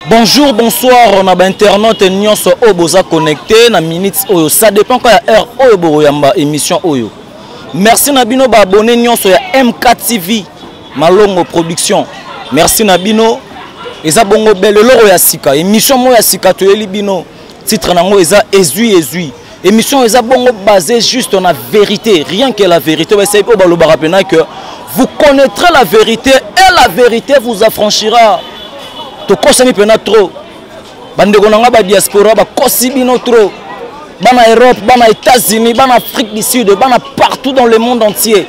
Bonjour, bonsoir, on a internet et nous sommes connectés na minutes oyo. Ça dépend quand il y a heure oyo boyamba émission oyo. Merci Nabino ba abonné nous sur MK TV Malongo production. Merci Nabino. Eza bongo belle loro ya sika. Émission mo ya sika to elibino. Titre nango eza ezui. Émission eza bongo basée juste sur la vérité, rien que la vérité. C'est pour baloba rapena que vous connaîtrez la vérité et la vérité vous affranchira. To kosami pena trop. Bandeko nanga ba diaspora ba kosibino trop. Bana Europe, bana États-Unis, bana Afrique du Sud, bana partout dans le monde entier.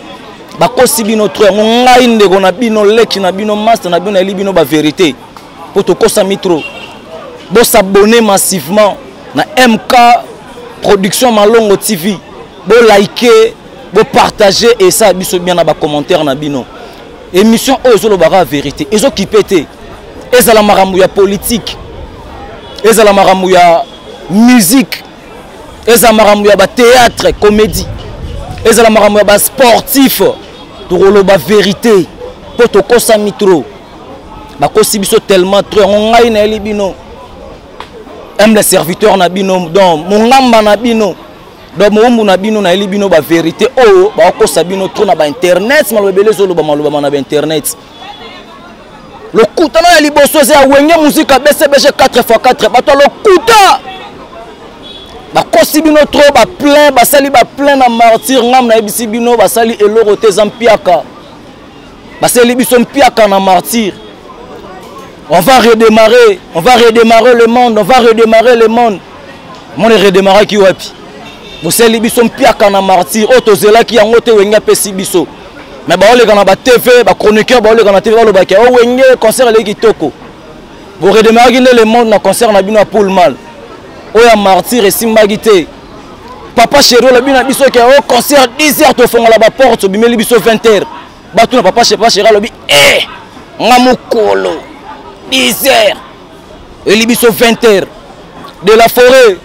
Ba kosibino trop. Ngai ndeko na bino leki na bino master na bino libino ba vérité. Pour to kosami trop. Bo s'abonner massivement na MK Production Malongo TV. Bo liker, bo partager et ça biso bien na ba commentaire na bino. Émission ozo lo bara vérité. Ezo kipete. Eza la maramou ya politique, eza la maramou ya musique, eza la maramou ya ba théâtre, comédie, eza la maramou ya ba sportif, to ba vérité, poto kosa mitro, ba kosi biso tellement trop, ngai na libino, aime les serviteurs na bino, donc mon ngamba na bino, donc mon na bino na libino ba vérité, oh ba kosa bino trop na ba internet, malobele zolo ba maloba na ba internet. Le kuta na liboso za wenge musique BCBG 4x4 bato le kuta ba kosibino trop ba plein ba sali ba plein na martyr ngam na ebisi bino ba sali eloro te zampiaka ba sali biso mpiaka na martyr. On va redémarrer le monde, Mon redémarrer ki wapi. Bo sali biso mpiaka na martyr otozela ki yango te wenga pesi biso. Mais bah on les gars TV, bah chroniqueur, bah on les gars TV, le bac. Oh wenge concert les kitoko. Vous redémarrer le monde na concert na bino pour le mal. Oh ya martyr et simbagité. Papa chéri la bino biso ke oh concert 10h to fonga la porte, bimeli biso 20h. Bah tout na papa chéri la bi ngamukolo 10h. Et li biso 20h. De la forêt.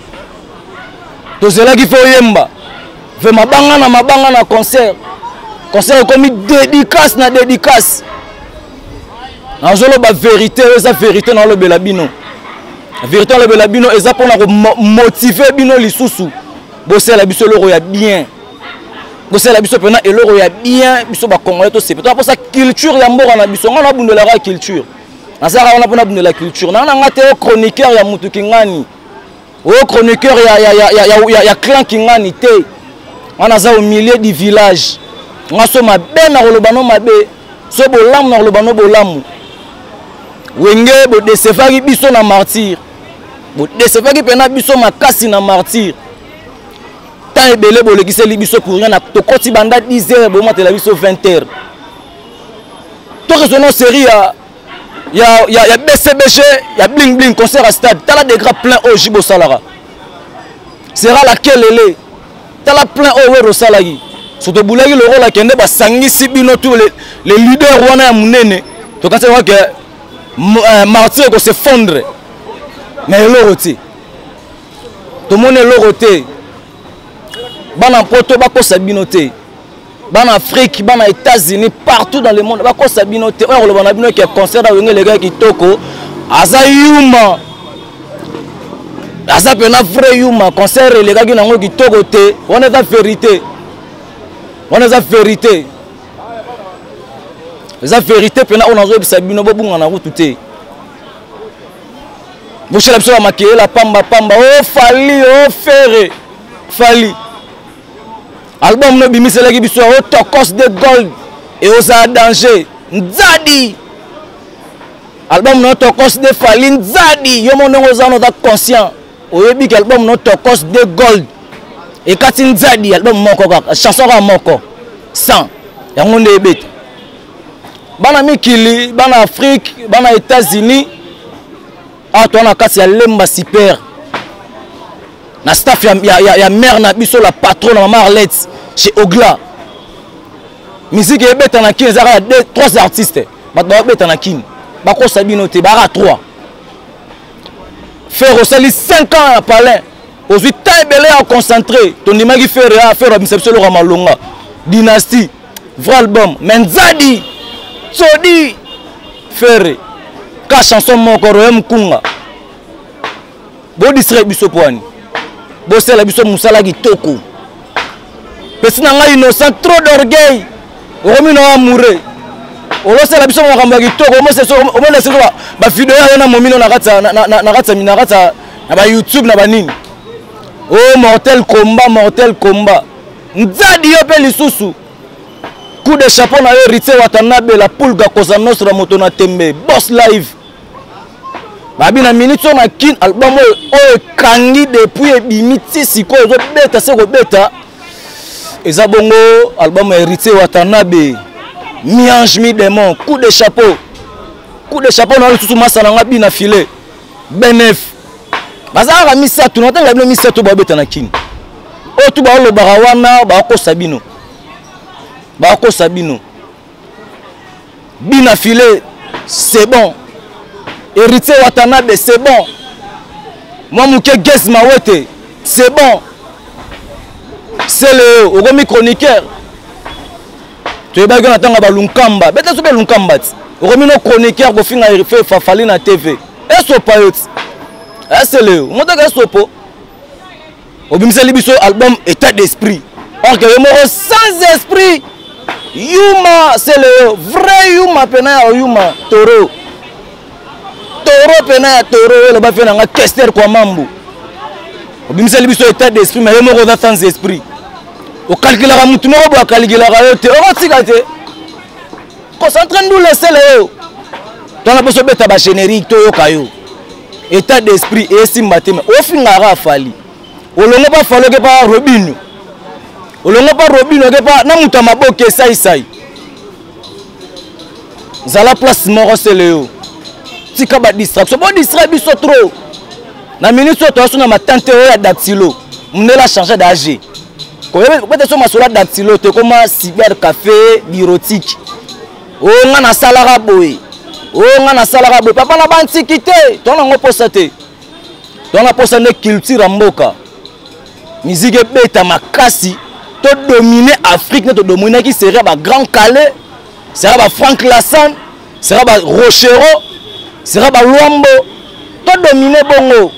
To zela ki fo yemba. Ve mabanga na concert. Concert comme dédicace na dédicace. Nazolo ba vérité, eza vérité dans le belabino. La vérité dans le belabino eza pour motiver bino lisusu. Bosser la biso loro ya bien. Bosser la biso pena et loro ya bien, biso ba congolais to c'est pour ça culture ya mbora na biso ngana bundela la culture. Nazara on a pona bundela culture. Na ngate chroniqueur ya mutu kingani. O chroniqueur ya clan kingani te. On a za au milieu du village. Nga so mabe na kolobano mabe so bolamu na kolobano bolamu wenge bo desefaki biso na martyr bo desefaki pena biso makasi na martyr ta ebele bolekiseli biso pour rien na tokoti banda 10h bo matela biso 20h to raisonner série ya BCBG ya bling bling concert à stade tala des gras plein au Jibo Salara sera laquelle elle tala plein au Wero Salagi. Surtout boulagi le rôle à kende ba sangisi bino tous les leaders wana ya munene to quand c'est vrai que martyr ko se fondre mais l'oroté tout monde l'oroté bana poto ba ko sabinoté bana Afrique bana États-Unis partout dans le monde ba ko sabinoté on le bana bino qui concert da wenge les gars qui toko azayuma asa pena vrai yuma concert les gars qui nango qui toko te on est la vérité. On a la vérité. La vérité, on a joué Sabino Bobou en route tout. Vous savez la maquiller la pamba. Oh Fali, oh Ferré. Fali. Album no bimi c'est la qui soit au Tokos de Gold et aux a danger. Nzadi. Album no Tokos de Fali Nzadi. Yo mon nom aux notre conscient. Au début album no Tokos de Gold. Et quand il Nzadi album moko chanson à moko 100 ya monde ebeta bana mikili bana Afrique bana États-Unis a to na kasi ya lemba super na staff ya mère na biso la patronne maman Arlette chez Ogla musique ebeta na kin ezaka 3 artistes ba ebeta na kin ba ko sabino te ba 3 faire aussi 5 ans à Palais. Aujourd'hui, taille belé à concentrer. Ton image qui fait à faire une exception au Ramalonga. Dynastie, vrai album. Menzadi, Sodi, Ferré. ka chanson moko royaume kunga bo distraire biso poani bo sala biso musala kitoko pesi na ngai innocent trop d'orgueil romi na amoureux olo sala biso makambo kitoko mo se so mo laisse ba video ya na momino na katsa na ba YouTube na banini oh mortel combat nzadi yo pe lisusu coup de chapeau na yo Ritse Watanabe la pulga koza nostra moto na tembe boss live babi na minute on a kin album o kangi depuis ebimiti siko zo beta se ko beta eza bongo album ya Ritse Watanabe mi ange mi démon coup de chapeau na lisusu masana ngabi na filet benef bazaka misatu na tanga bino misatu ba beta na kin o tu ba lo barawana ba ko sabino bina filet c'est bon Ritse Watanabe c'est bon moi mouké Gez Mawete c'est bon c'est le ogomi chroniqueur tu es bagué natanga ba lunkamba beta so be lunkamba ogomi no chroniqueur go finga fait fafali na TV eso payot c'est le motaka sopo obimiseli biso album état d'esprit or que mo sans esprit Yuma c'est le vrai Yuma pena Yuma Toro pena ya Toro le ba fait na Kester kwa mambo obimiseli biso état d'esprit mais mo ko sans esprit o calculer mutu mo bo calculer yo te o tika te concentre nous laisser le dans la poso beta ba générique to yo kayo état d'esprit et simbate mais o fingara fali o longo ba falo ke pa Robinho olongo pa Robinho ke pa na muta maboke sai zala place moko seleo tika ba distraction bo distraire biso trop na minute to aso na matante ya dactylo mnela changer d'âge ko peut-être so masola dactylo te comme cyber café bureautique o nga na salara boy papa na bantikité to na ngoposa te to na posa ne culture mboka musique beta makasi to dominer Afrique ne to dominer qui serait ba Grand Calais serait ba Frank Lassane serait ba Rochero serait ba Luambo to dominer bongo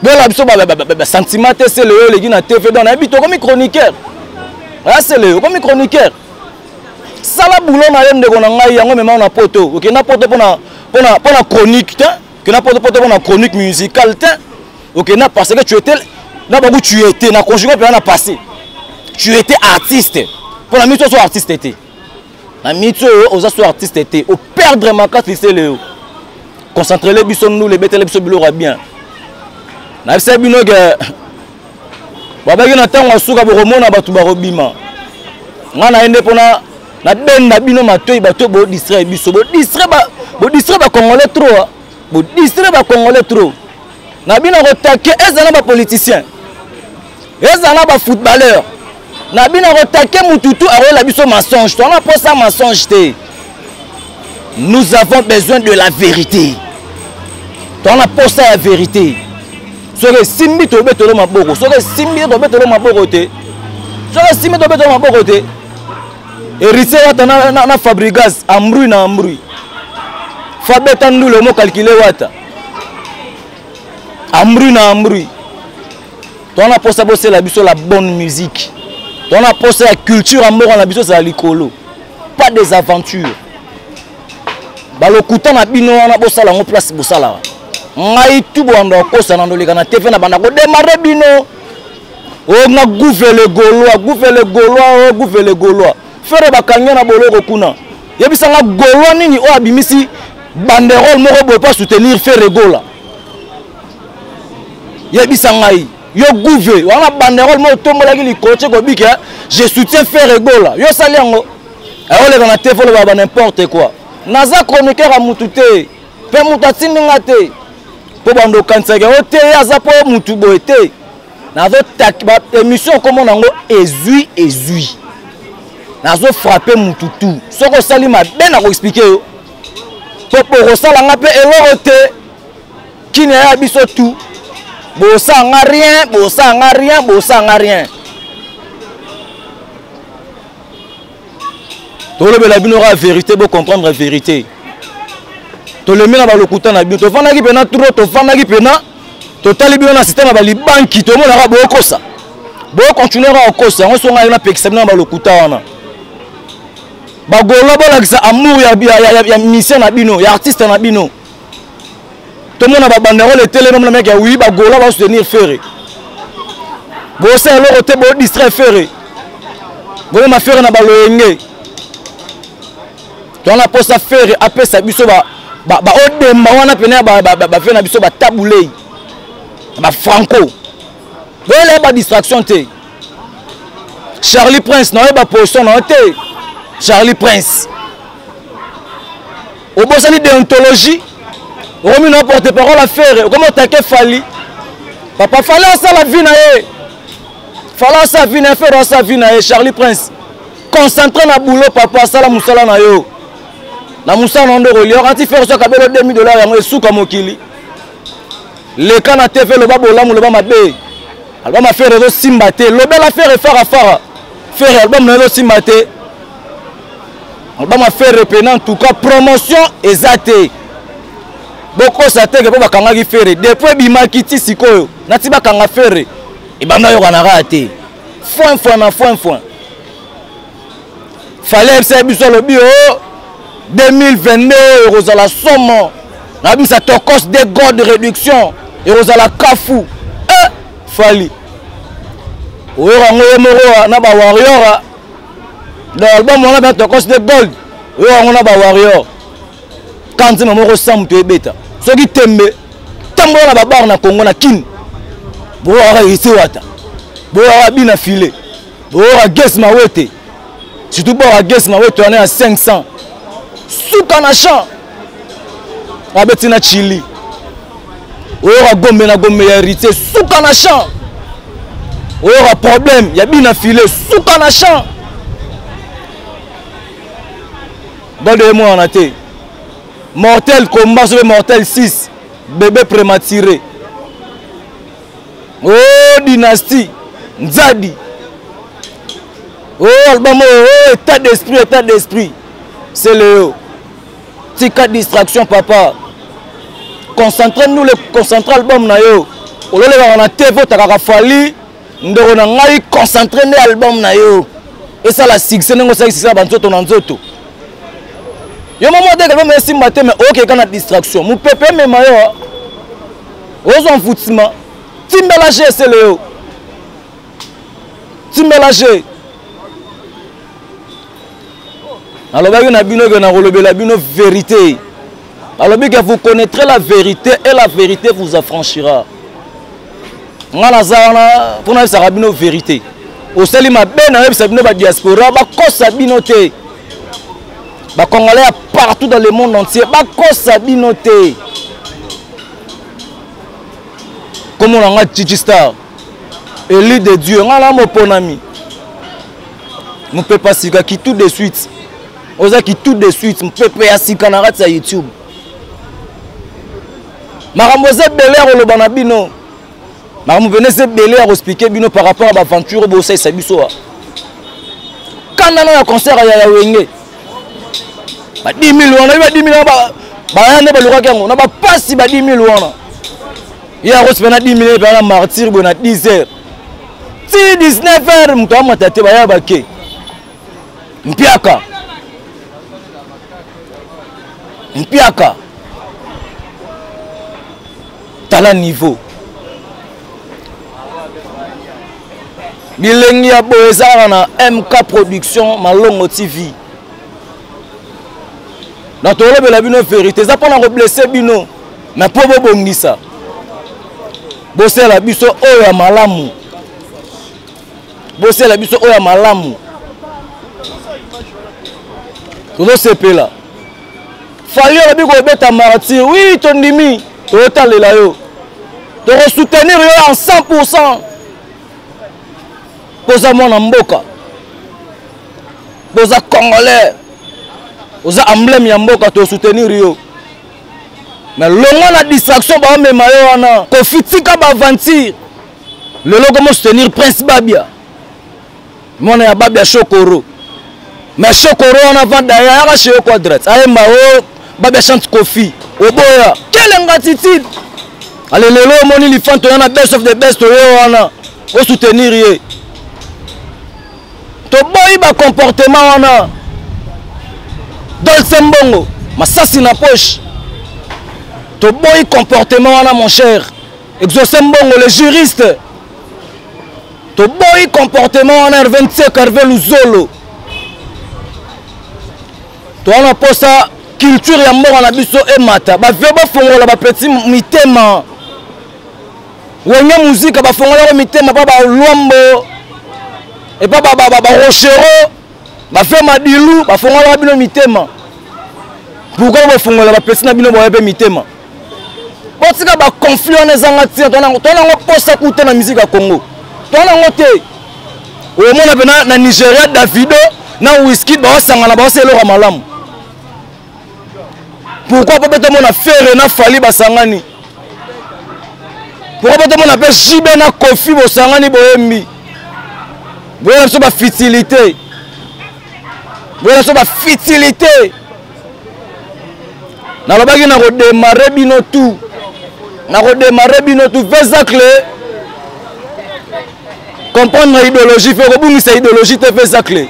la biso ba sentiment c'est le qui na TV dans habito comme chroniqueur c'est le comme chroniqueur sala boulot na yende ko na ngai yango même na poto OK na poto pona chronique que na poto pona chronique musicale OK na parce que tu étais là beaucoup tu étais na conjugué puis na passé tu étais artiste pour la mito so artiste était na mito aux so artiste était au perdre ma carte c'est le concentrer les biso nous les betele biso bilora bien na c'est bino que baba ki na tango suka bo remona batu ba robima ngana ende pona na ben na bino matoi bato bo distraire biso bo distraire ba congolais trop bo distraire ba congolais trop na bino ko taquer ezana ba politicien ezana ba footballeur na bino ko taquer mututu arola biso mensonge to na posa mensonge te nous avons besoin de la vérité to na posa la vérité sore simbi to betolo maboko sore simbi to betolo maboko te sore simbi to betolo maboko te Ritse wata na Fabregas ambrui Fabeta ndule mo calculer wata ambrui ton a posé bosser la biso la bonne musique ton a posé la culture amour la biso ça likolo pas des aventures balokuta na bino na bosala ngo place bosala ngai tubo ando kosa na ndoleka na TV na banda ko démarrer bino o na gouvele gaulois faire bakanya na boloko kuna yebisa nga gaulois nini o abimisi banderole moko boye pas soutenir faire gola yebisa ngai yo gouve wana banderole mo tombola ki likoche ko bika je soutiens faire gola yo sali yango aoleka na TV lo ba n'importe quoi naza chroniqueur a mutute pe mutatindi ngate po bando kansage o te aza po mutu boye te nazo tak ba émission comme nango ezui nazo frapper mututu soko sali ma ben na ko expliquer yo po rosala nga pe eloro te kini ya biso tout bosanga rien tolobela bino la vérité bo comprendre la vérité tolemi na balokuta na bino tofandaki pena trop tofandaki pena totali bino na système ba libanki tomonaka bokosa continuer à kosa yango songa na pekisa bino na balokuta wana bagolo bolakisa amour ya mission na bino ya artiste na bino tomona ba banderole télé na mec ya oui bagolo ba soutenir Ferré bosa eloko te bo distraire Ferré bo ma Ferré na baloyenge to na posa Ferré apesa biso ba odemba wana pena ba fe na biso ba tabulei ba franco voilà ba distraction te Charlie Prince na ba position na te Charlie Prince au bosani déontologie Romi na porte parole à faire comment attaquer Fali papa fallait ça la vie na ye fallait ça vie na faire ça vie na ye Charlie Prince concentré na boulot papa sala musala na yo na musala ndo rolio quand il fait ça kabelo $2000 yango esuka mokili le kana TV le babo la mu le ba mabe album a fait réseau Simbate le bel affaire fara faire album na réseau Simbate album a fait repénant en tout cas promotion exacte beaucoup ça te que ba kanga ki faire depuis bimaki ti sikoyo na ti ba kanga faire e banda yo kana raté foin fallait c'est biso le bio 2022 euros à la somme na bisa tokos de gold de réduction euros à la kafu Fali oyo ngoye moro na ba warrior dans l'album on a bien tokos de gold oyo on a ba warrior quand c'est moro sam to ebeta soki tembe tambo na ba bar na Congo na kin bo ara isi wata bo ara bina filé bo ara ges mawete surtout bo ara ges mawete on est à 500 suka na champ abeti na chili oyo gombe na gombe ya héritier suka na champ oyo problème ya bina filé suka na champ bande moi on a été mortel combat sur mortel 6 bébé prématuré oh dynastie Nzadi oh album oh état d'esprit c'est le tika distraction papa concentrez-nous le concentré album na yo olole ba na TV takaka Fali ndeko na ngai concentré ne album na yo et ça la succès ngo ça succès ba nzoto na nzoto yo moment de album esi maté mais OK kana distraction mu pepe me mayo ozo mfutima timbela G c'est le yo timbela G alors ba na bino ke na kolobela bino vérité. Alors que vous connaîtrez la vérité et la vérité vous affranchira. Pour nous, ça une vérité. Au Salima Ben, ça une diaspora, ça binoté. Congolais partout dans le monde entier, ça binoté. Comme on a Gigi Star, élu de Dieu, on a mon ponami. On ne peut pas s'y qui tout de suite. On a qui tout de suite, on peut pas s'y canarder sur YouTube. Maramboze Belair au Lobanabino. Maramboze Belair expliquer bino par rapport à l'aventure au Bossé Sabisoa. Quand on a un concert à Yawenge, 10 000 on a 10 000 on a pas si 10 000 il y a reçu 10 000 par la martyr bon à 10 h. Si 19 h mto amatate ba yabake. Mpiaka. Tala niveau bilengi ya boezana na MK production Malongo TV na tolobe la bino vérité za pona ko blesser bino mais po bongisa bosela biso oyo ya malamu todo sepela Fali la biko beta martyr oui tondimi total la yo to soutenir yo en 100% poza mona mboka poza congolais poza emblème ya mboka to soutenir yo mais longa na distraction ba mema yo wana ko fitika ba aventure le logo mo soutenir Prince Babia mona ya Babia Chokoro mais Chokoro on avant d'ailleurs chez Quadrat ayemba o Babé chante Kofi. Oboya. Quelle ingratitude. Allez, lelo, moni, li fan, toyana best of the best, toyana. Au soutenir, yé. To boy, ba comportement, wana. Dolce Mbongo. Ma sassi na poche. To boy, comportement, wana, mon cher. Exaucé Mbongo, le juriste. To boy, comportement, wana, R25, Hervé Luzolo. To wana, posa. Culture ya mort na biso e mata ba vieux ba fongola ba petit mitema wenya musique ba fongola mitema ba lwambo et ba rochero ba fait madilu ba fongola bino mitema pourquoi ba fongola ba petit na bino ba be mitema botika ba conflit on ezanga tia tona ngo posa kuta na musique ya Congo tona ngo te o mona bena na Nigeria Davido na Wizkid ba sangana ba selo ka malamu. Pourquoi pas peut-être mon affaire na fali basangani? Pourquoi peut-être mon appelle Jibe na Kofi bosangani boyembi? Boyembi so ba futilité. Boyembi so ba futilité. Na lobaki na redémarrer bino tout. Na redémarrer bino tout vezacle. Comprendre idéologie, faut que bungi sa idéologie te vezacle.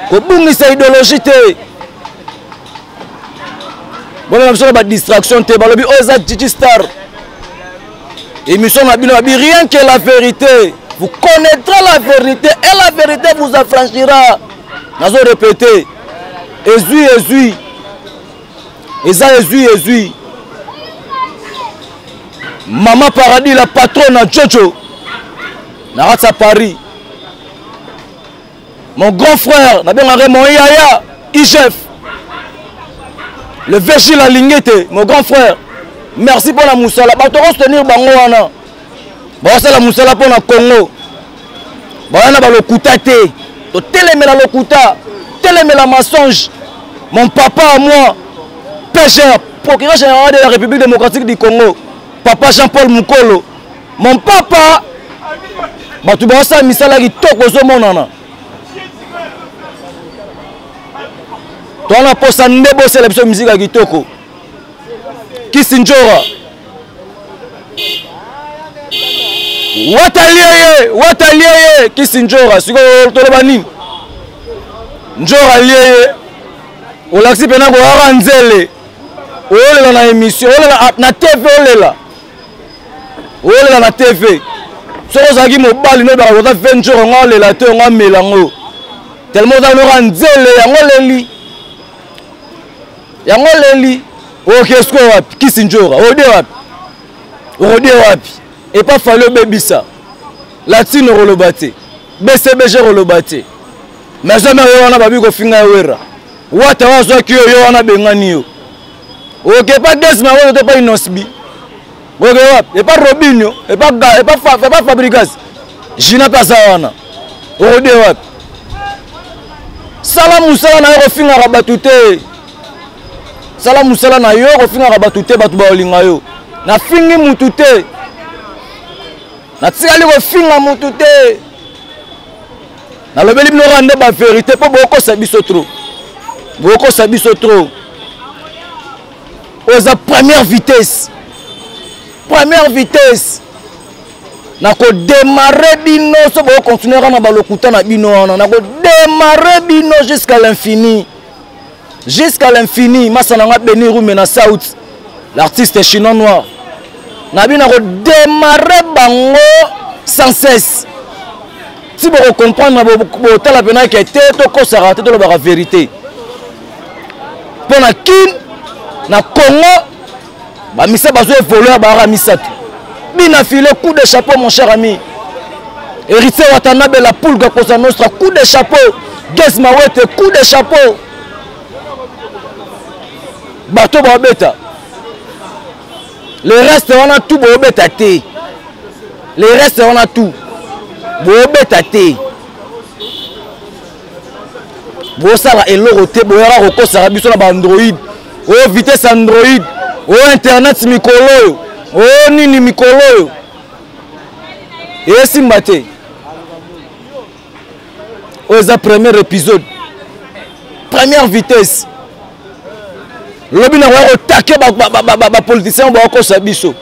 Ko bungi sa idéologie te. Bon, on a pas de distraction, tu balobi Oza Gigi Star. Émission n'a rien que la vérité. Vous connaîtrez la vérité et la vérité vous affranchira. Nous allons répéter. Ezui. Ezui. Maman Paradis, la patronne à Jojo. Narata Paris. Mon grand frère, mon Yaya, IGF. Le Virgile Alingete, mon grand frère. Merci pour la moussala. Bah, tu vas tenir bango wana. Bah, c'est la moussala pour le Congo. Bah, on a le lokuta te. Tu télémé la lokuta. Télémé la mensonge. Mon papa à moi, PGR, procureur général de la République démocratique du Congo. Papa Jean-Paul Moukolo. Mon papa. Bah, tu vas ça misala qui toque aux hommes. On a posé un débat sur la musique à Kitoko. Kisinjora. Wataliye. Kisinjora. Si vous avez Njora liye. On l'a dit pendant qu'on a ranzele. On est dans l'émission. On est na TV. On est na TV. Si vous avez mobile, nous avons fait un jour, on a relaté, on a mélango. Tellement on a ranzele, on a li. Yango leli okesko wapi Kisinjora ode wapi et pas fallu bebisa latino rolobate BCBG rolobate mais jamais wana babi ko finga wera wata wazo ki yo wana bengani yo oke pas Desma wona pas Inosbi oke wapi et pas Robinho et pas Fabregas Jina pas wana ode wapi salamu sala na yo finga rabatute Sala musala na yo kofinga rabatute batu ba olinga yo na fingi mutute na tikali kofinga mutute na lobeli bino rande ba vérité po boko sabiso trop oza première vitesse na ko démarrer bino so bo continuer na ba lokuta na bino na ko démarrer bino jusqu'à l'infini. Jusqu'à l'infini, Massananga Beniru Mena South, l'artiste chinois noir. Nabi n'a redémarré bango sans cesse. Si vous comprenez, vous la peine qui était tout ça raté de la vérité. Pour la Kin, na Congo, bah misa bazo voleur bara misatu. Bina filé coup de chapeau mon cher ami. Héritier Watanabe la poule de Cosa Nostra, coup de chapeau. Desma Wete, coup de chapeau. Bateau Bobeta. Le reste on a tout Bobeta té. Le reste on a tout. Bobeta té. Bosala eloro té boyara roko sarabiso na Android. Oh vitesse Android. Oh internet mikolo. Oh nini mikolo. Et simbate. Oh za premier épisode. Première vitesse. lobi na ko taquer ba politiciens ba ko sabiso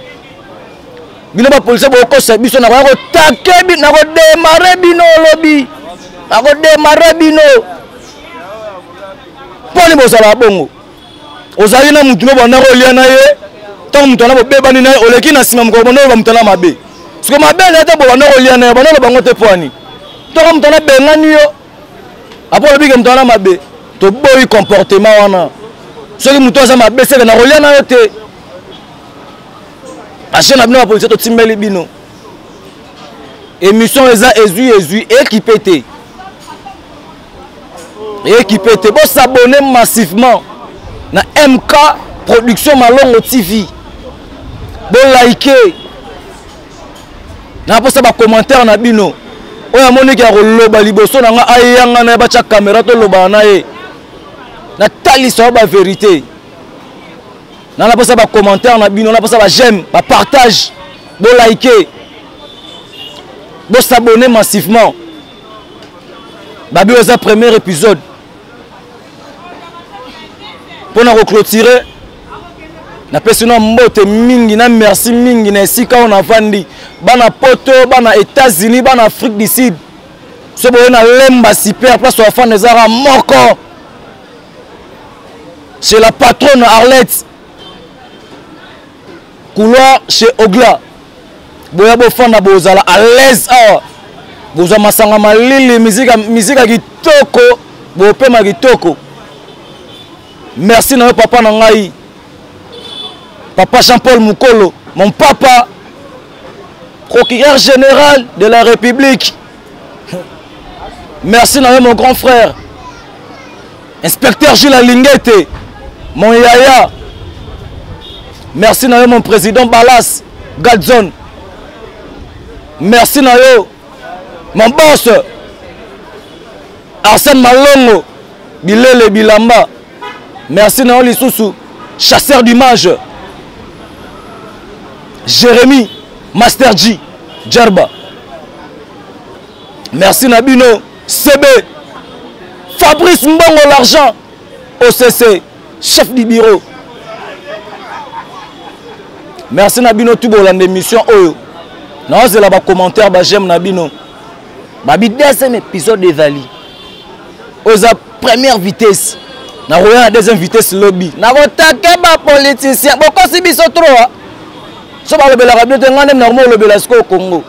bino ba politiciens ba ko sabiso na ko taquer bi na ko démarrer bino lobi na ko démarrer bino poli bo sala bongo ozali na mutu no bana ko lia na ye tant mutu na bo bebani na ye oleki na sima mko bono ba mutu na mabe siko mabe na te bo bana ko lia na ye bana lo bango te poani to ko mutu na bengani yo apo lobi ke mutu na mabe to boyi comportement wana soki mutu aza mabe seke na kolia na yo te achaine na bino ba politicien to timbeli bino émission eza ezui équipé te équipé te bo s'abonner massivement na MK Production Malongo TV bo liker na posa ba commentaire na bino oya moni ki akoloba liboso na nga ayanga na ba cha caméra to loba na ye na taliso ba vérité na la posa ba commentaire na bino na posa ba j'aime ba partage bo liker bo s'abonner massivement ba bio za premier épisode pour nous clôturer na pesino mbote mingi na merci mingi na esika on avandi bana poto bana États-Unis bana Afrique du Sud so bo na lemba super place wa fan ezara moko chez la patronne Arlette couloir chez Ogla boya bo fan na bozala à l'aise ah boza masanga malili musique kitoko bo pema kitoko. Merci na papa na ngai papa Jean-Paul Mukolo mon papa procureur général de la République. Merci na mon grand frère inspecteur Gilles Alingete mon yaya. Merci na mon président Balas Gadzon. Merci na yo mon boss Arsène Malongo Bilele Bilamba. Merci na oli susu chasseur d'image Jérémy Master G Djerba. Merci Nabino CB Fabrice Mbongo l'argent OCC chef du bureau. Merci Nabino tout bon l'émission oyo. Non c'est là bas commentaire ba j'aime Nabino. Babi deuxième épisode de Vali. Oza première vitesse. Na roya deuxième vitesse lobby. Na ko taquer ba politicien. Boko si biso trop. So ba le bela rabio te ngane normal le bela sko Congo.